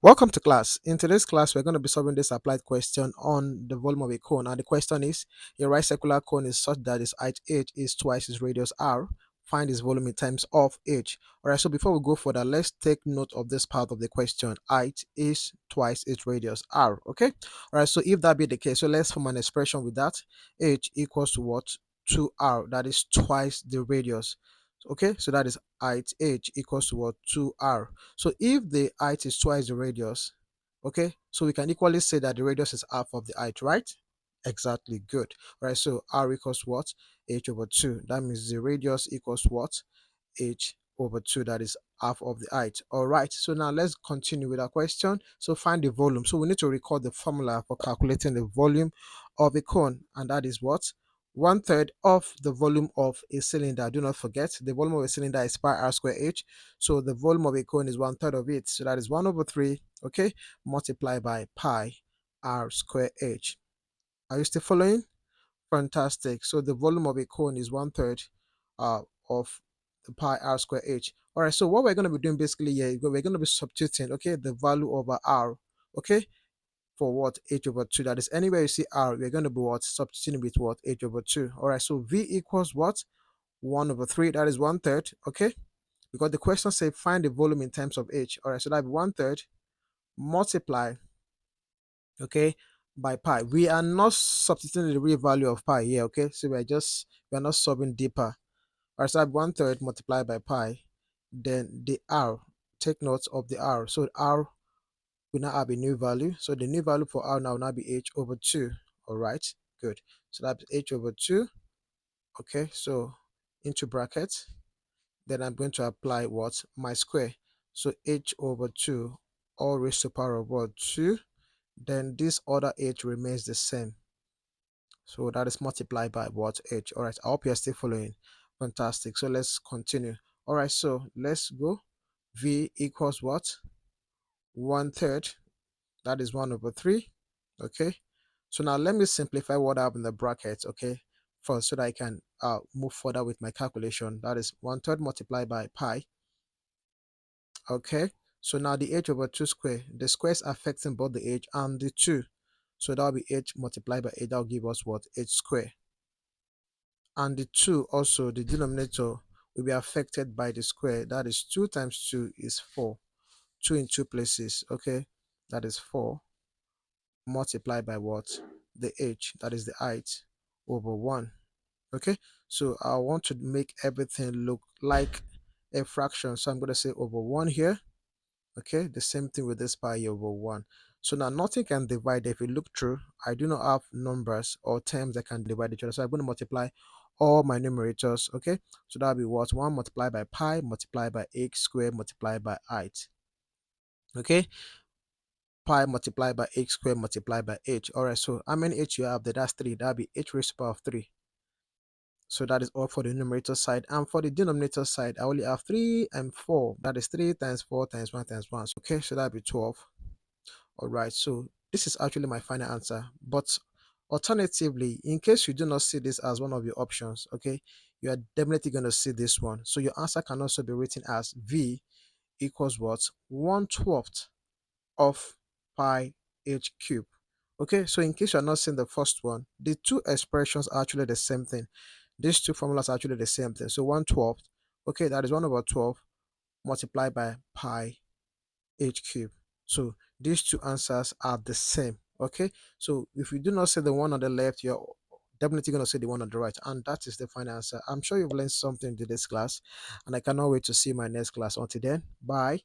Welcome to class. In today's class, we're going to be solving this applied question on the volume of a cone. And the question is, a right circular cone is such that its height h is twice its radius r. Find its volume in terms of h. Alright, so before we go further, let's take note of this part of the question. Height is twice its radius r. Okay? Alright, so if that be the case, so let's form an expression with that. H equals to what? 2r. That is twice the radius. Okay, so that is height h equals to what? 2r. So if the height is twice the radius, okay, so we can equally say that the radius is half of the height, right? Exactly, good. All right, so r equals what? H over 2. That means the radius equals what? H over 2, that is half of the height. All right, so now let's continue with our question. So find the volume. So we need to record the formula for calculating the volume of a cone, and that is what? One third of the volume of a cylinder. Do not forget, the volume of a cylinder is pi r square h. So the volume of a cone is one third of it. So that is 1 over 3, okay, multiplied by pi r square h. Are you still following? Fantastic. So the volume of a cone is one third of the pi r square h. All right. So what we're going to be doing basically here, we're going to be substituting, okay, the value over r, okay, for what? H over 2. That is anywhere you see r, we're going to be what? Substituting with what? H over 2. All right. So v equals what? 1 over 3. That is one third, okay? Because the question says find the volume in terms of h. All right. So that be one third multiply, okay, by pi. We are not substituting the real value of pi here, okay? So we're not solving deeper. Alright, so I have one third multiplied by pi, then the r. Take note of the r. So r will now have a new value. So the new value for r now will now be h over 2. Alright, good. So that's h over 2. Okay, so into brackets. Then I'm going to apply what? My square. So h over 2 all raised to power of what? 2. Then this other h remains the same. So that is multiplied by what? H. All right. I hope you're still following. Fantastic. So let's continue. All right. So let's go. V equals what? One third. That is 1 over 3. Okay. So now let me simplify what I have in the brackets. Okay. First, so that I can move further with my calculation. That is one third multiplied by pi. Okay. So now the h over 2 square. The squares affecting both the h and the 2. So that will be h multiplied by 8. That will give us what? H square. And the 2 also, the denominator will be affected by the square. That is 2 times 2 is 4. 2 in 2 places, okay? That is 4 multiplied by what? The h, that is the height, over 1. Okay, so I want to make everything look like a fraction. So I'm going to say over 1 here. Okay, the same thing with this pi over 1. So now nothing can divide. If you look through, I do not have numbers or terms that can divide each other. So I'm going to multiply all my numerators. Okay, so that'll be what? 1 multiplied by pi multiplied by h squared multiplied by height. Okay, pi multiplied by h squared multiplied by h. All right, so how many h you have there? That's 3. That'll be h raised to the power of 3. So that is all for the numerator side. And for the denominator side, I only have 3 and 4. That is 3 times 4 times 1 times 1. Okay, so that'll be 12. All right, so this is actually my final answer. But alternatively, in case you do not see this as one of your options, okay, you are definitely going to see this one. So your answer can also be written as V equals what? 1/12 of pi h cube. Okay, so in case you're not seeing the first one, the two expressions are actually the same thing. These two formulas are actually the same thing. So 1/12, okay, that is 1 over 12 multiplied by pi h cube. So these two answers are the same. Okay, so if you do not see the one on the left, you're definitely going to see the one on the right, and that is the final answer. I'm sure you've learned something in this class, and I cannot wait to see my next class. Until then, bye.